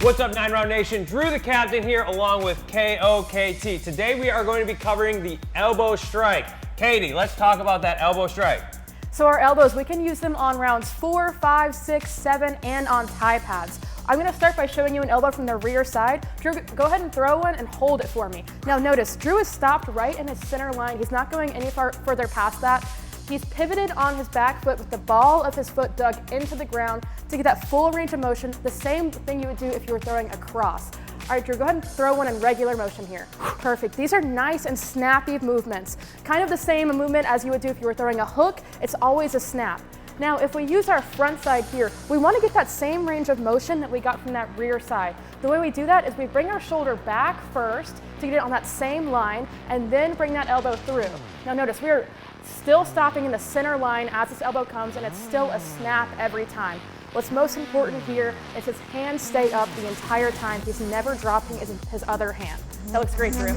What's up, 9-Round Nation? Drew the Captain here along with KOKT. Today we are going to be covering the elbow strike. Katie, let's talk about that elbow strike. So our elbows, we can use them on rounds 4, 5, 6, 7, and on tie pads. I'm gonna start by showing you an elbow from the rear side. Drew, go ahead and throw one and hold it for me. Now notice, Drew is stopped right in his center line. He's not going any further past that. He's pivoted on his back foot with the ball of his foot dug into the ground to get that full range of motion, the same thing you would do if you were throwing a cross. All right, Drew, go ahead and throw one in regular motion here. Perfect. These are nice and snappy movements. Kind of the same movement as you would do if you were throwing a hook. It's always a snap. Now, if we use our front side here, we want to get that same range of motion that we got from that rear side. The way we do that is we bring our shoulder back first to get it on that same line, and then bring that elbow through. Now notice, we're still stopping in the center line as this elbow comes, and it's still a snap every time. What's most important here is his hands stay up the entire time. He's never dropping his other hand. That looks great, Drew.